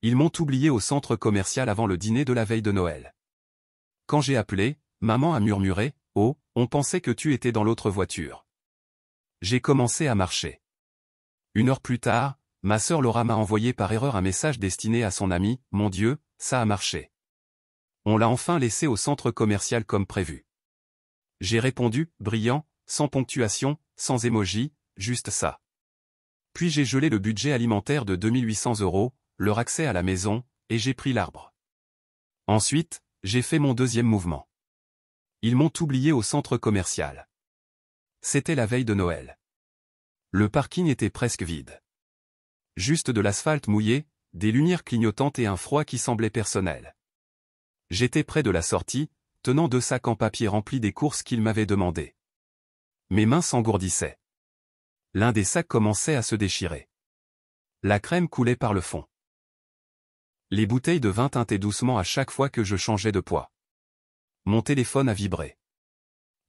Ils m'ont oublié au centre commercial avant le dîner de la veille de Noël. Quand j'ai appelé, maman a murmuré, « Oh, on pensait que tu étais dans l'autre voiture. » J'ai commencé à marcher. 1 heure plus tard, ma sœur Laura m'a envoyé par erreur un message destiné à son ami, « Mon Dieu, ça a marché. » On l'a enfin laissé au centre commercial comme prévu. J'ai répondu, brillant, sans ponctuation, sans émoji, juste ça. Puis j'ai gelé le budget alimentaire de 2800 €, leur accès à la maison, et j'ai pris l'arbre. Ensuite, j'ai fait mon deuxième mouvement. Ils m'ont oublié au centre commercial. C'était la veille de Noël. Le parking était presque vide. Juste de l'asphalte mouillé, des lumières clignotantes et un froid qui semblait personnel. J'étais près de la sortie, tenant 2 sacs en papier remplis des courses qu'ils m'avaient demandées. Mes mains s'engourdissaient. L'un des sacs commençait à se déchirer. La crème coulait par le fond. Les bouteilles de vin tintaient doucement à chaque fois que je changeais de poids. Mon téléphone a vibré.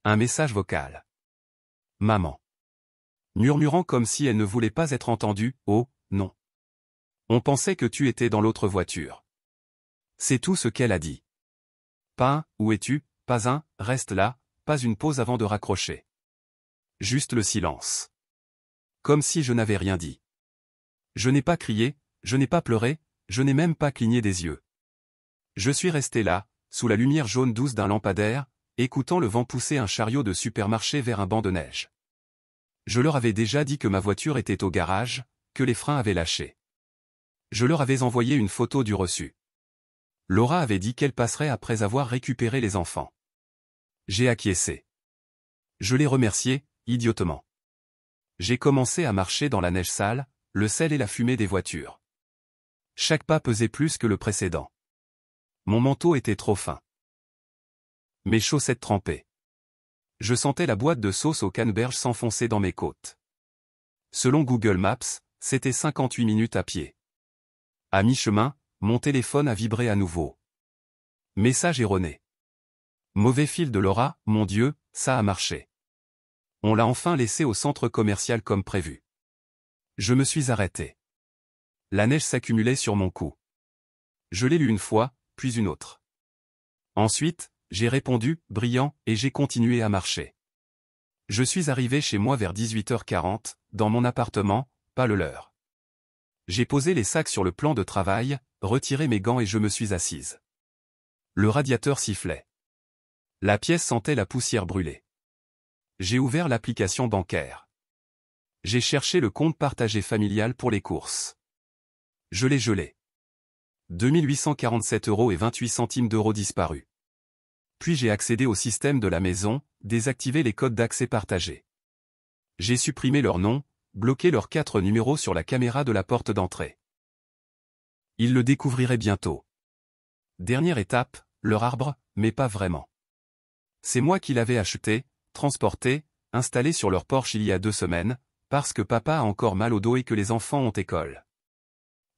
Un message vocal. Maman. Murmurant comme si elle ne voulait pas être entendue, « Oh, non. On pensait que tu étais dans l'autre voiture. » C'est tout ce qu'elle a dit. Pas un « Où es-tu ?» Pas un « Reste là », pas une pause avant de raccrocher. Juste le silence. Comme si je n'avais rien dit. Je n'ai pas crié, je n'ai pas pleuré, je n'ai même pas cligné des yeux. Je suis resté là, sous la lumière jaune douce d'un lampadaire, écoutant le vent pousser un chariot de supermarché vers un banc de neige. Je leur avais déjà dit que ma voiture était au garage, que les freins avaient lâché. Je leur avais envoyé une photo du reçu. Laura avait dit qu'elle passerait après avoir récupéré les enfants. J'ai acquiescé. Je l'ai remercié, idiotement. J'ai commencé à marcher dans la neige sale, le sel et la fumée des voitures. Chaque pas pesait plus que le précédent. Mon manteau était trop fin. Mes chaussettes trempaient. Je sentais la boîte de sauce au canneberge s'enfoncer dans mes côtes. Selon Google Maps, c'était 58 minutes à pied. À mi-chemin, mon téléphone a vibré à nouveau. Message erroné. Mauvais fil de Laura, mon Dieu, ça a marché. On l'a enfin laissé au centre commercial comme prévu. Je me suis arrêté. La neige s'accumulait sur mon cou. Je l'ai lu une fois, puis une autre. Ensuite, j'ai répondu, brillant, et j'ai continué à marcher. Je suis arrivé chez moi vers 18h40, dans mon appartement, pas le leur. J'ai posé les sacs sur le plan de travail, retiré mes gants et je me suis assise. Le radiateur sifflait. La pièce sentait la poussière brûlée. J'ai ouvert l'application bancaire. J'ai cherché le compte partagé familial pour les courses. Je l'ai gelé. 2847,28 € disparus. Puis j'ai accédé au système de la maison, désactivé les codes d'accès partagés. J'ai supprimé leur nom, bloqué leurs 4 numéros sur la caméra de la porte d'entrée. Ils le découvriraient bientôt. Dernière étape, leur arbre, mais pas vraiment. C'est moi qui l'avais acheté, transporté, installé sur leur porche il y a 2 semaines, parce que papa a encore mal au dos et que les enfants ont école.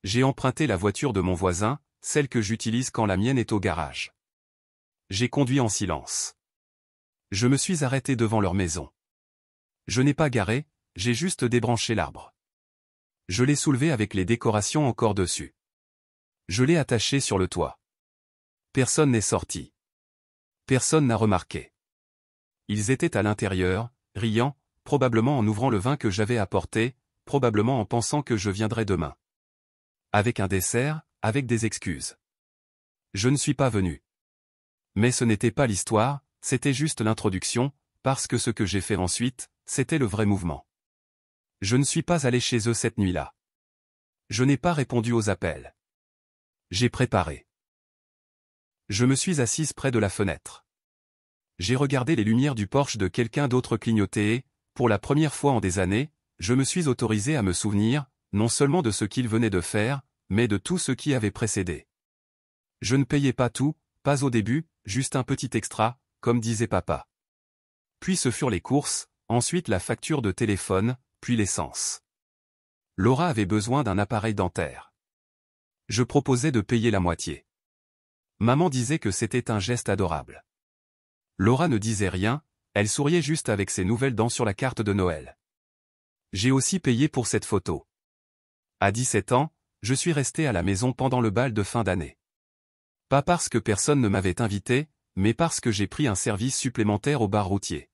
J'ai emprunté la voiture de mon voisin, celle que j'utilise quand la mienne est au garage. J'ai conduit en silence. Je me suis arrêté devant leur maison. Je n'ai pas garé, j'ai juste débranché l'arbre. Je l'ai soulevé avec les décorations encore dessus. Je l'ai attaché sur le toit. Personne n'est sorti. Personne n'a remarqué. Ils étaient à l'intérieur, riant, probablement en ouvrant le vin que j'avais apporté, probablement en pensant que je viendrais demain. Avec un dessert, avec des excuses. Je ne suis pas venu. Mais ce n'était pas l'histoire, c'était juste l'introduction, parce que ce que j'ai fait ensuite, c'était le vrai mouvement. Je ne suis pas allé chez eux cette nuit-là. Je n'ai pas répondu aux appels. J'ai préparé. Je me suis assise près de la fenêtre. J'ai regardé les lumières du Porsche de quelqu'un d'autre clignoter et, pour la première fois en des années, je me suis autorisé à me souvenir, non seulement de ce qu'il venait de faire, mais de tout ce qui avait précédé. Je ne payais pas tout, pas au début, juste un petit extra, comme disait papa. Puis ce furent les courses, ensuite la facture de téléphone, puis l'essence. Laura avait besoin d'un appareil dentaire. Je proposais de payer la moitié. Maman disait que c'était un geste adorable. Laura ne disait rien, elle souriait juste avec ses nouvelles dents sur la carte de Noël. J'ai aussi payé pour cette photo. À 17 ans, je suis resté à la maison pendant le bal de fin d'année. Pas parce que personne ne m'avait invité, mais parce que j'ai pris un service supplémentaire au bar routier.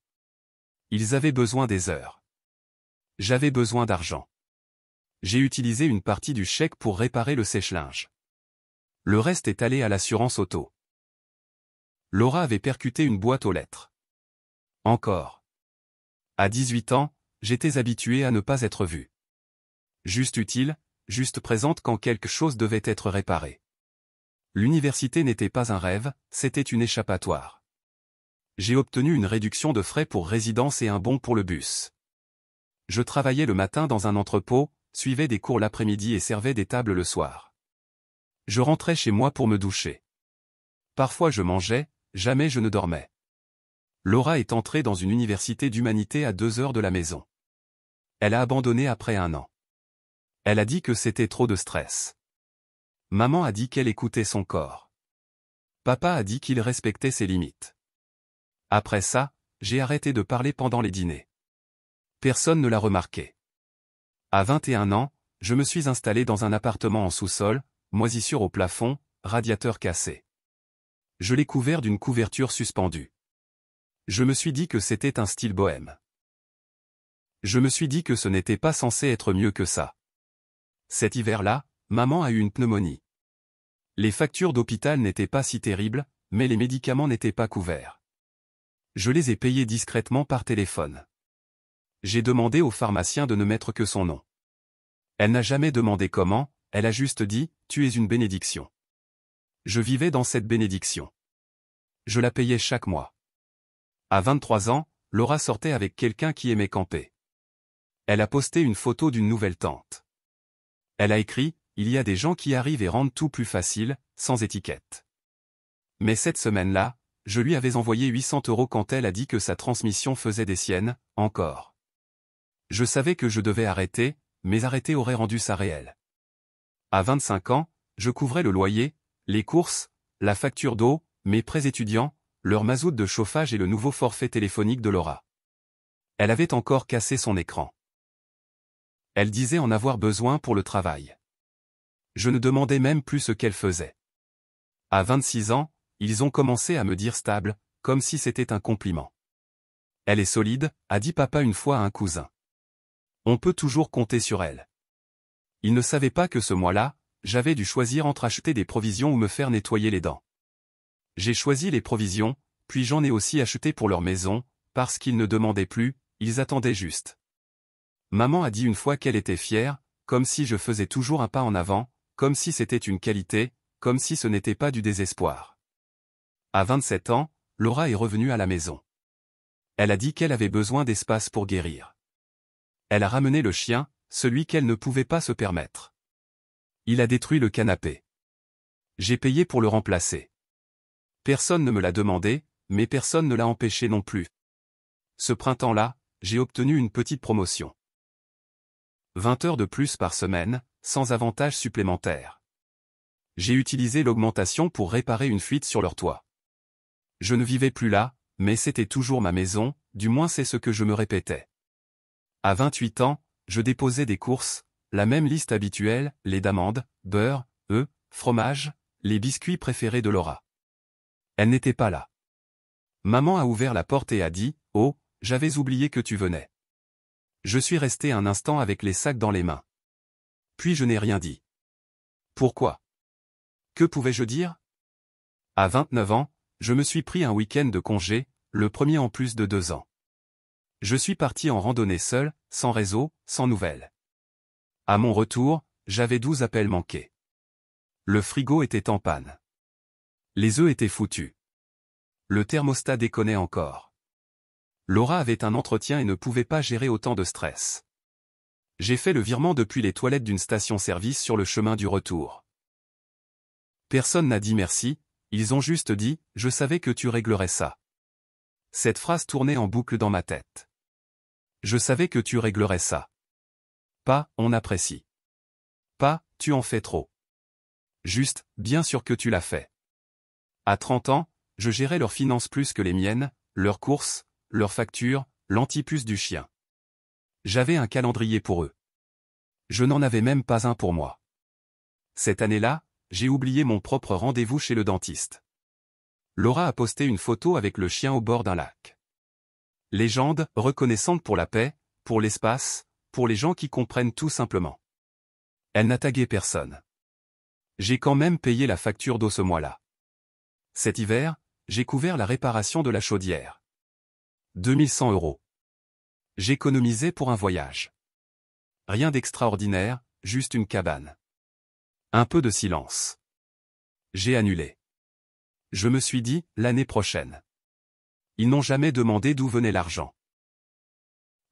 Ils avaient besoin des heures. J'avais besoin d'argent. J'ai utilisé une partie du chèque pour réparer le sèche-linge. Le reste est allé à l'assurance auto. Laura avait percuté une boîte aux lettres. Encore. À 18 ans, j'étais habitué à ne pas être vu. Juste utile, juste présente quand quelque chose devait être réparé. L'université n'était pas un rêve, c'était une échappatoire. J'ai obtenu une réduction de frais pour résidence et un bon pour le bus. Je travaillais le matin dans un entrepôt, suivais des cours l'après-midi et servais des tables le soir. Je rentrais chez moi pour me doucher. Parfois je mangeais, jamais je ne dormais. Laura est entrée dans une université d'humanité à 2 heures de la maison. Elle a abandonné après 1 an. Elle a dit que c'était trop de stress. Maman a dit qu'elle écoutait son corps. Papa a dit qu'il respectait ses limites. Après ça, j'ai arrêté de parler pendant les dîners. Personne ne l'a remarqué. À 21 ans, je me suis installé dans un appartement en sous-sol, moisissure au plafond, radiateur cassé. Je l'ai couvert d'une couverture suspendue. Je me suis dit que c'était un style bohème. Je me suis dit que ce n'était pas censé être mieux que ça. Cet hiver-là, maman a eu une pneumonie. Les factures d'hôpital n'étaient pas si terribles, mais les médicaments n'étaient pas couverts. Je les ai payés discrètement par téléphone. J'ai demandé au pharmacien de ne mettre que son nom. Elle n'a jamais demandé comment, elle a juste dit « Tu es une bénédiction ». Je vivais dans cette bénédiction. Je la payais chaque mois. À 23 ans, Laura sortait avec quelqu'un qui aimait camper. Elle a posté une photo d'une nouvelle tente. Elle a écrit « Il y a des gens qui arrivent et rendent tout plus facile, sans étiquette ». Mais cette semaine-là, je lui avais envoyé 800 € quand elle a dit que sa transmission faisait des siennes, encore. Je savais que je devais arrêter, mais arrêter aurait rendu ça réel. À 25 ans, je couvrais le loyer, les courses, la facture d'eau, mes prêts étudiants, leur mazout de chauffage et le nouveau forfait téléphonique de Laura. Elle avait encore cassé son écran. Elle disait en avoir besoin pour le travail. Je ne demandais même plus ce qu'elle faisait. À 26 ans, ils ont commencé à me dire stable, comme si c'était un compliment. Elle est solide, a dit papa une fois à un cousin. On peut toujours compter sur elle. Il ne savait pas que ce mois-là, j'avais dû choisir entre acheter des provisions ou me faire nettoyer les dents. J'ai choisi les provisions, puis j'en ai aussi acheté pour leur maison, parce qu'ils ne demandaient plus, ils attendaient juste. Maman a dit une fois qu'elle était fière, comme si je faisais toujours un pas en avant, comme si c'était une qualité, comme si ce n'était pas du désespoir. À 27 ans, Laura est revenue à la maison. Elle a dit qu'elle avait besoin d'espace pour guérir. Elle a ramené le chien, celui qu'elle ne pouvait pas se permettre. Il a détruit le canapé. J'ai payé pour le remplacer. Personne ne me l'a demandé, mais personne ne l'a empêché non plus. Ce printemps-là, j'ai obtenu une petite promotion. 20 heures de plus par semaine, sans avantages supplémentaires. J'ai utilisé l'augmentation pour réparer une fuite sur leur toit. Je ne vivais plus là, mais c'était toujours ma maison, du moins c'est ce que je me répétais. À 28 ans, je déposais des courses, la même liste habituelle, lait d'amande, beurre, œufs, fromage, les biscuits préférés de Laura. Elle n'était pas là. Maman a ouvert la porte et a dit « Oh, j'avais oublié que tu venais ». Je suis resté un instant avec les sacs dans les mains. Puis je n'ai rien dit. Pourquoi? Que pouvais-je dire? À 29 ans, je me suis pris un week-end de congé, le premier en plus de 2 ans. Je suis parti en randonnée seul, sans réseau, sans nouvelles. À mon retour, j'avais 12 appels manqués. Le frigo était en panne. Les œufs étaient foutus. Le thermostat déconnait encore. Laura avait un entretien et ne pouvait pas gérer autant de stress. J'ai fait le virement depuis les toilettes d'une station-service sur le chemin du retour. Personne n'a dit merci, ils ont juste dit « Je savais que tu réglerais ça ». Cette phrase tournait en boucle dans ma tête. Je savais que tu réglerais ça. Pas « On apprécie ». Pas « Tu en fais trop ». Juste « Bien sûr que tu l'as fait ». À 30 ans, je gérais leurs finances plus que les miennes, leurs courses, leurs factures, l'antipuce du chien. J'avais un calendrier pour eux. Je n'en avais même pas un pour moi. Cette année-là, j'ai oublié mon propre rendez-vous chez le dentiste. Laura a posté une photo avec le chien au bord d'un lac. Légende, reconnaissante pour la paix, pour l'espace, pour les gens qui comprennent tout simplement. Elle n'a tagué personne. J'ai quand même payé la facture d'eau ce mois-là. Cet hiver, j'ai couvert la réparation de la chaudière. 2100 €. J'économisais pour un voyage. Rien d'extraordinaire, juste une cabane. Un peu de silence. J'ai annulé. Je me suis dit, l'année prochaine. Ils n'ont jamais demandé d'où venait l'argent.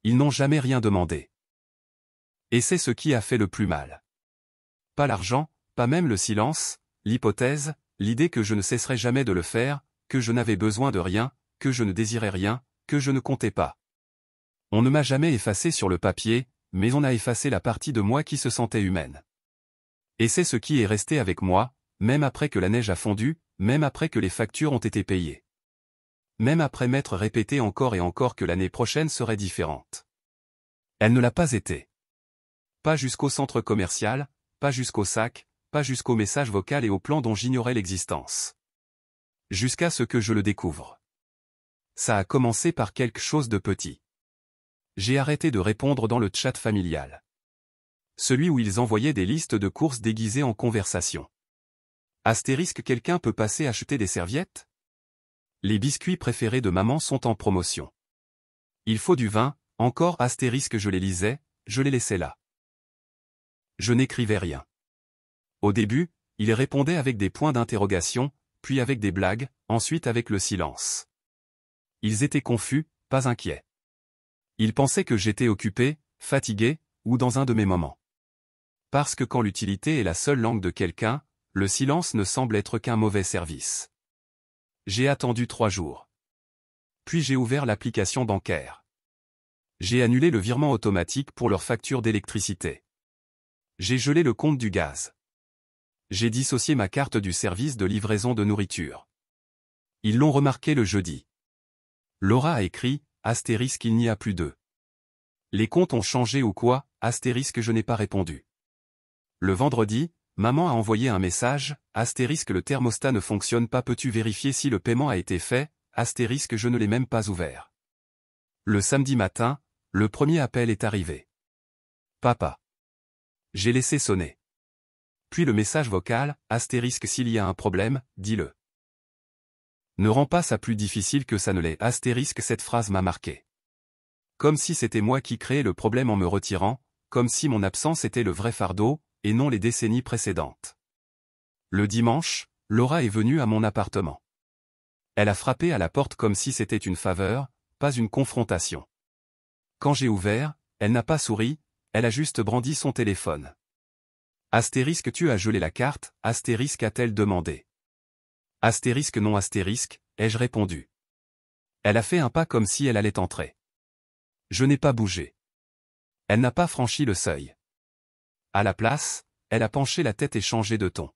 Ils n'ont jamais rien demandé. Et c'est ce qui a fait le plus mal. Pas l'argent, pas même le silence, l'hypothèse, l'idée que je ne cesserais jamais de le faire, que je n'avais besoin de rien, que je ne désirais rien, que je ne comptais pas. On ne m'a jamais effacé sur le papier, mais on a effacé la partie de moi qui se sentait humaine. Et c'est ce qui est resté avec moi, même après que la neige a fondu, même après que les factures ont été payées. Même après m'être répété encore et encore que l'année prochaine serait différente. Elle ne l'a pas été. Pas jusqu'au centre commercial, pas jusqu'au sac, pas jusqu'au message vocal et au plan dont j'ignorais l'existence. Jusqu'à ce que je le découvre. Ça a commencé par quelque chose de petit. J'ai arrêté de répondre dans le chat familial. Celui où ils envoyaient des listes de courses déguisées en conversation. Astérisque, quelqu'un peut passer acheter des serviettes? Les biscuits préférés de maman sont en promotion. Il faut du vin, encore astérisque, je les lisais, je les laissais là. Je n'écrivais rien. Au début, il répondait avec des points d'interrogation, puis avec des blagues, ensuite avec le silence. Ils étaient confus, pas inquiets. Ils pensaient que j'étais occupé, fatigué, ou dans un de mes moments. Parce que quand l'utilité est la seule langue de quelqu'un, le silence ne semble être qu'un mauvais service. J'ai attendu 3 jours. Puis j'ai ouvert l'application bancaire. J'ai annulé le virement automatique pour leur facture d'électricité. J'ai gelé le compte du gaz. J'ai dissocié ma carte du service de livraison de nourriture. Ils l'ont remarqué le jeudi. Laura a écrit, astérisque, il n'y a plus d'eux. Les comptes ont changé ou quoi, astérisque, je n'ai pas répondu. Le vendredi, maman a envoyé un message, astérisque, le thermostat ne fonctionne pas, peux-tu vérifier si le paiement a été fait, astérisque, je ne l'ai même pas ouvert. Le samedi matin, le premier appel est arrivé. Papa. J'ai laissé sonner. Puis le message vocal, astérisque, s'il y a un problème, dis-le. Ne rends pas ça plus difficile que ça ne l'est, astérisque, cette phrase m'a marqué. Comme si c'était moi qui créais le problème en me retirant, comme si mon absence était le vrai fardeau, et non les décennies précédentes. Le dimanche, Laura est venue à mon appartement. Elle a frappé à la porte comme si c'était une faveur, pas une confrontation. Quand j'ai ouvert, elle n'a pas souri, elle a juste brandi son téléphone. Astérisque, tu as gelé la carte, astérisque, a-t-elle demandé. Astérisque, non, astérisque, ai-je répondu. Elle a fait un pas comme si elle allait entrer. Je n'ai pas bougé. Elle n'a pas franchi le seuil. À la place, elle a penché la tête et changé de ton.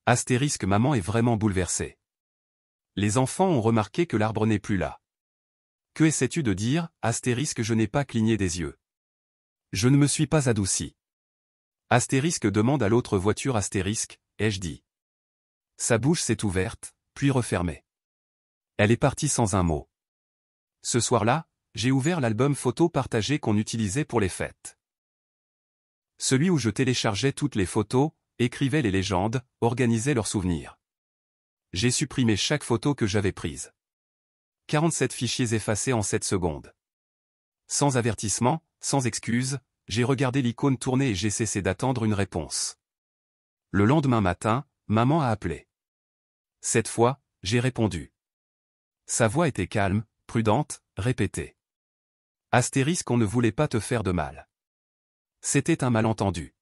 Astérisque, maman est vraiment bouleversée. Les enfants ont remarqué que l'arbre n'est plus là. Que essaies-tu de dire, astérisque, je n'ai pas cligné des yeux. Je ne me suis pas adouci. Astérisque demande à l'autre voiture, astérisque, ai-je dit. Sa bouche s'est ouverte, puis refermée. Elle est partie sans un mot. Ce soir-là, j'ai ouvert l'album photo partagé qu'on utilisait pour les fêtes. Celui où je téléchargeais toutes les photos, écrivais les légendes, organisais leurs souvenirs. J'ai supprimé chaque photo que j'avais prise. 47 fichiers effacés en 7 secondes. Sans avertissement, sans excuse, j'ai regardé l'icône tourner et j'ai cessé d'attendre une réponse. Le lendemain matin, maman a appelé. Cette fois, j'ai répondu. Sa voix était calme, prudente, répétée. Astérisque, on ne voulait pas te faire de mal. C'était un malentendu.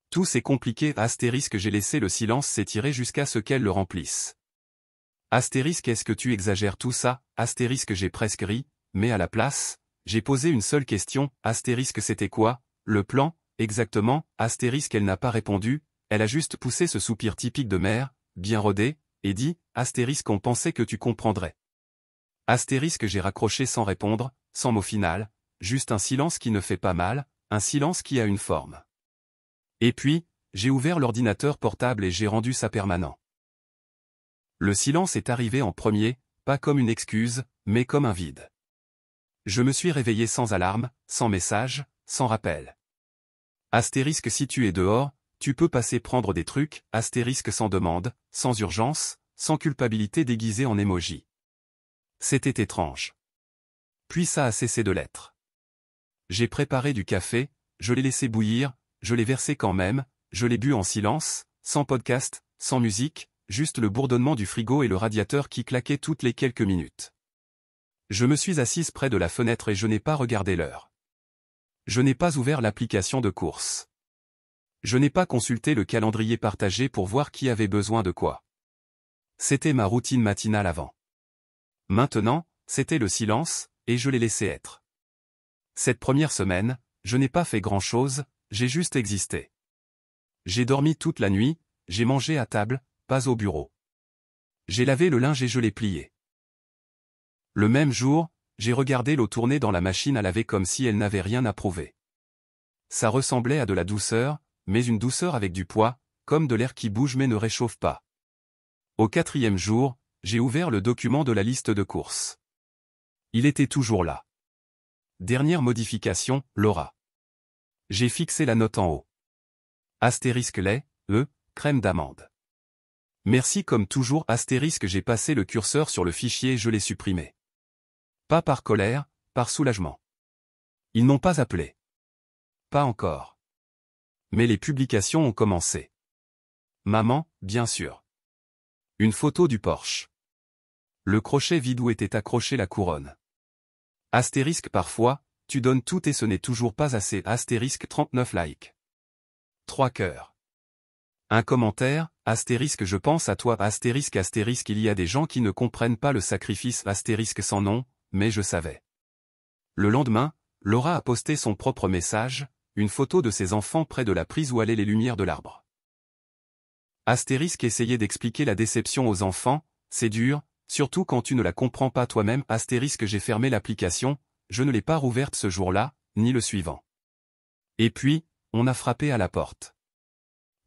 Tout s'est compliqué, astérisque, j'ai laissé le silence s'étirer jusqu'à ce qu'elle le remplisse. Astérisque, est-ce que tu exagères tout ça, astérisque, j'ai presque ri, mais à la place, j'ai posé une seule question, astérisque, c'était quoi, le plan, exactement, astérisque, elle n'a pas répondu, elle a juste poussé ce soupir typique de mère, bien rodé, et dit, astérisque, on pensait que tu comprendrais. Astérisque, j'ai raccroché sans répondre, sans mot final, juste un silence qui ne fait pas mal, un silence qui a une forme. Et puis, j'ai ouvert l'ordinateur portable et j'ai rendu ça permanent. Le silence est arrivé en premier, pas comme une excuse, mais comme un vide. Je me suis réveillé sans alarme, sans message, sans rappel. Astérisque si tu es dehors, tu peux passer prendre des trucs, astérisque sans demande, sans urgence, sans culpabilité déguisée en émoji. C'était étrange. Puis ça a cessé de l'être. J'ai préparé du café, je l'ai laissé bouillir, je l'ai versé quand même, je l'ai bu en silence, sans podcast, sans musique, juste le bourdonnement du frigo et le radiateur qui claquait toutes les quelques minutes. Je me suis assise près de la fenêtre et je n'ai pas regardé l'heure. Je n'ai pas ouvert l'application de course. Je n'ai pas consulté le calendrier partagé pour voir qui avait besoin de quoi. C'était ma routine matinale avant. Maintenant, c'était le silence, et je l'ai laissé être. Cette première semaine, je n'ai pas fait grand-chose, j'ai juste existé. J'ai dormi toute la nuit, j'ai mangé à table, pas au bureau. J'ai lavé le linge et je l'ai plié. Le même jour, j'ai regardé l'eau tourner dans la machine à laver comme si elle n'avait rien à prouver. Ça ressemblait à de la douceur, mais une douceur avec du poids, comme de l'air qui bouge mais ne réchauffe pas. Au 4e jour, j'ai ouvert le document de la liste de courses. Il était toujours là. Dernière modification, Laura. J'ai fixé la note en haut. Astérisque lait, crème d'amande. Merci comme toujours astérisque j'ai passé le curseur sur le fichier et je l'ai supprimé. Pas par colère, par soulagement. Ils n'ont pas appelé. Pas encore. Mais les publications ont commencé. Maman, bien sûr. Une photo du Porsche. Le crochet vide où était accrochée la couronne. Astérisque parfois, tu donnes tout et ce n'est toujours pas assez. Astérisque 39 likes. 3 cœurs. Un commentaire, astérisque je pense à toi. Astérisque il y a des gens qui ne comprennent pas le sacrifice. Astérisque sans nom, mais je savais. Le lendemain, Laura a posté son propre message, une photo de ses enfants près de la prise où allaient les lumières de l'arbre. Astérisque essayer d'expliquer la déception aux enfants, c'est dur, surtout quand tu ne la comprends pas toi-même. Astérisque j'ai fermé l'application, je ne l'ai pas rouverte ce jour-là, ni le suivant. Et puis, on a frappé à la porte.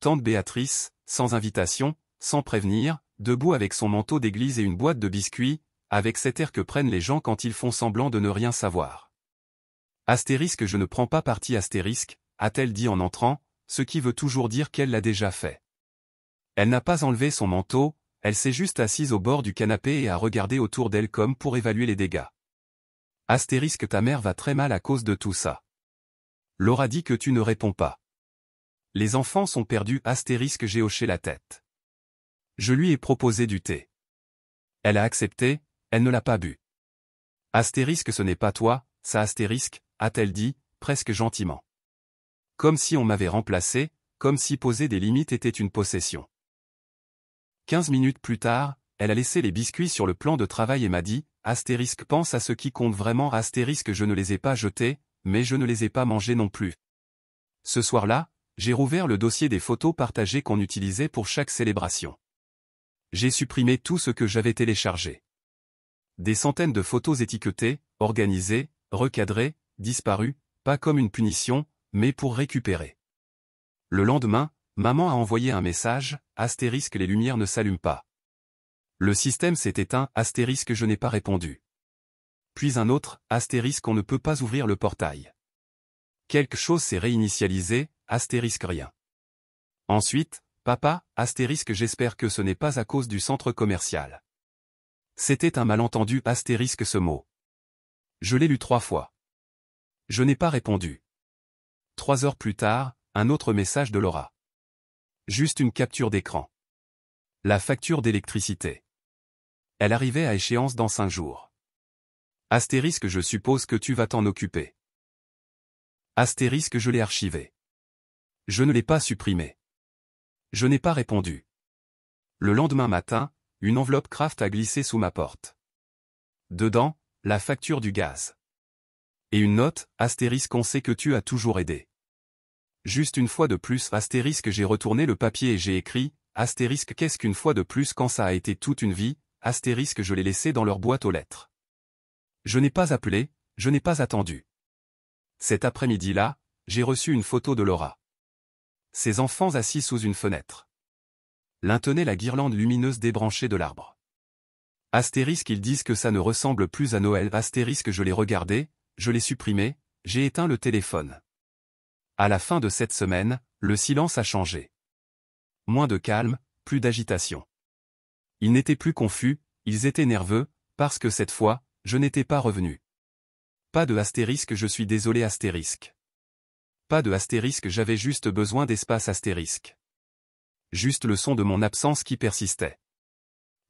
Tante Béatrice, sans invitation, sans prévenir, debout avec son manteau d'église et une boîte de biscuits, avec cet air que prennent les gens quand ils font semblant de ne rien savoir. Astérisque je ne prends pas parti astérisque, a-t-elle dit en entrant, ce qui veut toujours dire qu'elle l'a déjà fait. Elle n'a pas enlevé son manteau, elle s'est juste assise au bord du canapé et a regardé autour d'elle comme pour évaluer les dégâts. Astérisque ta mère va très mal à cause de tout ça. Laura dit que tu ne réponds pas. Les enfants sont perdus. Astérisque j'ai hoché la tête. Je lui ai proposé du thé. Elle a accepté, elle ne l'a pas bu. Astérisque ce n'est pas toi, ça astérisque, a-t-elle dit, presque gentiment. Comme si on m'avait remplacé, comme si poser des limites était une possession. 15 minutes plus tard, elle a laissé les biscuits sur le plan de travail et m'a dit, astérisque pense à ce qui compte vraiment. Astérisque je ne les ai pas jetés, mais je ne les ai pas mangés non plus. Ce soir-là, j'ai rouvert le dossier des photos partagées qu'on utilisait pour chaque célébration. J'ai supprimé tout ce que j'avais téléchargé. Des centaines de photos étiquetées, organisées, recadrées, disparues, pas comme une punition, mais pour récupérer. Le lendemain, maman a envoyé un message, astérisque les lumières ne s'allument pas. Le système s'est éteint, astérisque je n'ai pas répondu. Puis un autre, astérisque on ne peut pas ouvrir le portail. Quelque chose s'est réinitialisé, astérisque rien. Ensuite, papa, astérisque j'espère que ce n'est pas à cause du centre commercial. C'était un malentendu, astérisque ce mot. Je l'ai lu 3 fois. Je n'ai pas répondu. 3 heures plus tard, un autre message de Laura. Juste une capture d'écran. La facture d'électricité. Elle arrivait à échéance dans 5 jours. Astérisque je suppose que tu vas t'en occuper. Astérisque je l'ai archivé. Je ne l'ai pas supprimé. Je n'ai pas répondu. Le lendemain matin, une enveloppe Kraft a glissé sous ma porte. Dedans, la facture du gaz. Et une note, astérisque on sait que tu as toujours aidé. Juste une fois de plus, astérisque j'ai retourné le papier et j'ai écrit, astérisque qu'est-ce qu'une fois de plus quand ça a été toute une vie, astérisque je l'ai laissé dans leur boîte aux lettres. Je n'ai pas appelé, je n'ai pas attendu. Cet après-midi-là, j'ai reçu une photo de Laura. Ses enfants assis sous une fenêtre. L'un tenait la guirlande lumineuse débranchée de l'arbre. Astérisque, ils disent que ça ne ressemble plus à Noël. Astérisque, je l'ai regardé, je l'ai supprimé, j'ai éteint le téléphone. À la fin de cette semaine, le silence a changé. Moins de calme, plus d'agitation. Ils n'étaient plus confus, ils étaient nerveux, parce que cette fois, je n'étais pas revenu. Pas de astérisque, je suis désolé astérisque. Pas de astérisque, j'avais juste besoin d'espace astérisque. Juste le son de mon absence qui persistait.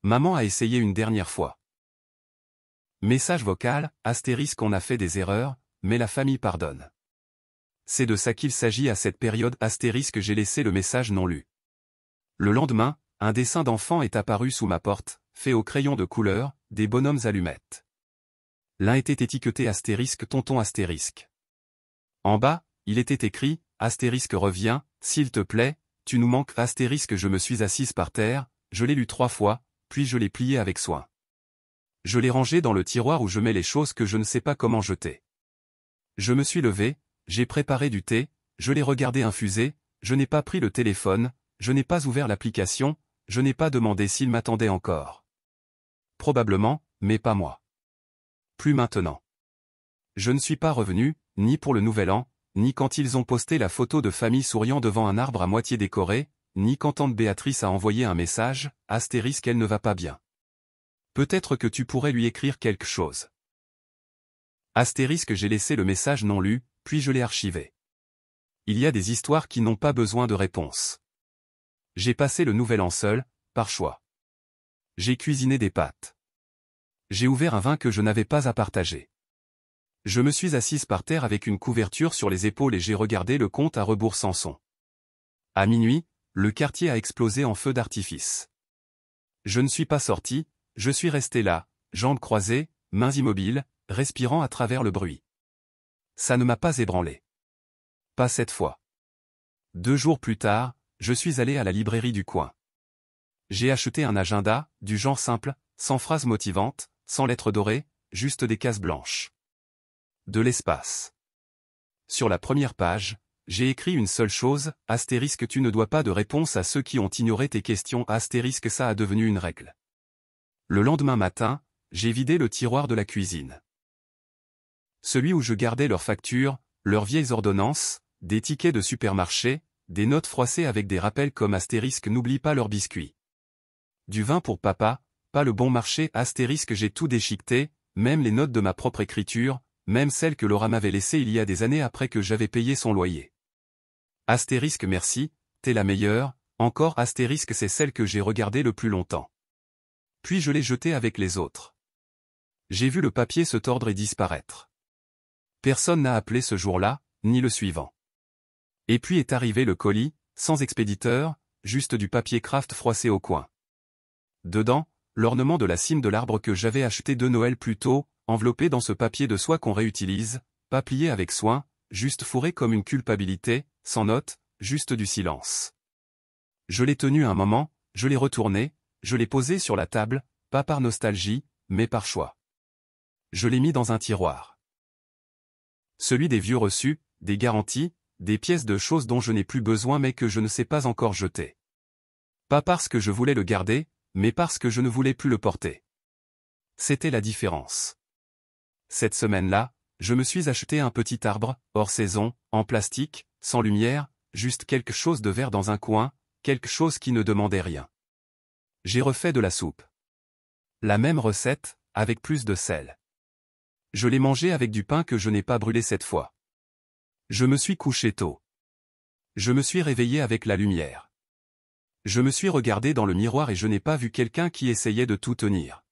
Maman a essayé une dernière fois. Message vocal, astérisque, on a fait des erreurs, mais la famille pardonne. C'est de ça qu'il s'agit à cette période. Astérisque, j'ai laissé le message non lu. Le lendemain, un dessin d'enfant est apparu sous ma porte, fait au crayon de couleur, des bonhommes allumettes. L'un était étiqueté astérisque tonton astérisque. En bas, il était écrit, astérisque reviens, s'il te plaît, tu nous manques. Astérisque, je me suis assise par terre, je l'ai lu 3 fois, puis je l'ai plié avec soin. Je l'ai rangé dans le tiroir où je mets les choses que je ne sais pas comment jeter. Je me suis levé, j'ai préparé du thé, je l'ai regardé infuser, je n'ai pas pris le téléphone, je n'ai pas ouvert l'application, je n'ai pas demandé s'il m'attendait encore. Probablement, mais pas moi. Plus maintenant. Je ne suis pas revenu, ni pour le nouvel an, ni quand ils ont posté la photo de famille souriant devant un arbre à moitié décoré, ni quand tante Béatrice a envoyé un message, astérisque, elle ne va pas bien. Peut-être que tu pourrais lui écrire quelque chose. Astérisque, j'ai laissé le message non lu, puis je l'ai archivé. Il y a des histoires qui n'ont pas besoin de réponse. J'ai passé le nouvel an seul, par choix. J'ai cuisiné des pâtes. J'ai ouvert un vin que je n'avais pas à partager. Je me suis assise par terre avec une couverture sur les épaules et j'ai regardé le compte à rebours sans son. À minuit, le quartier a explosé en feu d'artifice. Je ne suis pas sorti, je suis resté là, jambes croisées, mains immobiles, respirant à travers le bruit. Ça ne m'a pas ébranlé. Pas cette fois. 2 jours plus tard, je suis allé à la librairie du coin. J'ai acheté un agenda, du genre simple, sans phrases motivantes, sans lettres dorées, juste des cases blanches. De l'espace. Sur la première page, j'ai écrit une seule chose, astérisque, tu ne dois pas de réponse à ceux qui ont ignoré tes questions, astérisque, ça a devenu une règle. Le lendemain matin, j'ai vidé le tiroir de la cuisine. Celui où je gardais leurs factures, leurs vieilles ordonnances, des tickets de supermarché, des notes froissées avec des rappels comme astérisque, n'oublie pas leurs biscuits. Du vin pour papa, pas le bon marché, astérisque, j'ai tout déchiqueté, même les notes de ma propre écriture, même celles que Laura m'avait laissées il y a des années après que j'avais payé son loyer. Astérisque, merci, t'es la meilleure, encore astérisque, c'est celle que j'ai regardée le plus longtemps. Puis je l'ai jetée avec les autres. J'ai vu le papier se tordre et disparaître. Personne n'a appelé ce jour-là, ni le suivant. Et puis est arrivé le colis, sans expéditeur, juste du papier craft froissé au coin. Dedans, l'ornement de la cime de l'arbre que j'avais acheté de Noël plus tôt, enveloppé dans ce papier de soie qu'on réutilise, pas plié avec soin, juste fourré comme une culpabilité, sans note, juste du silence. Je l'ai tenu un moment, je l'ai retourné, je l'ai posé sur la table, pas par nostalgie, mais par choix. Je l'ai mis dans un tiroir. Celui des vieux reçus, des garanties, des pièces de choses dont je n'ai plus besoin mais que je ne sais pas encore jeter. Pas parce que je voulais le garder, mais parce que je ne voulais plus le porter. C'était la différence. Cette semaine-là, je me suis acheté un petit arbre, hors saison, en plastique, sans lumière, juste quelque chose de vert dans un coin, quelque chose qui ne demandait rien. J'ai refait de la soupe. La même recette, avec plus de sel. Je l'ai mangé avec du pain que je n'ai pas brûlé cette fois. Je me suis couché tôt. Je me suis réveillé avec la lumière. Je me suis regardé dans le miroir et je n'ai pas vu quelqu'un qui essayait de tout tenir.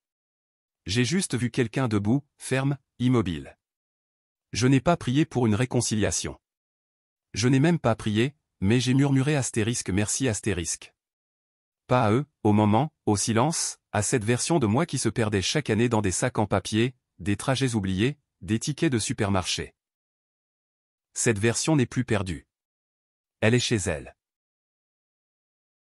J'ai juste vu quelqu'un debout, ferme, immobile. Je n'ai pas prié pour une réconciliation. Je n'ai même pas prié, mais j'ai murmuré astérisque merci astérisque. Pas à eux, au moment, au silence, à cette version de moi qui se perdait chaque année dans des sacs en papier, des trajets oubliés, des tickets de supermarché. Cette version n'est plus perdue. Elle est chez elle.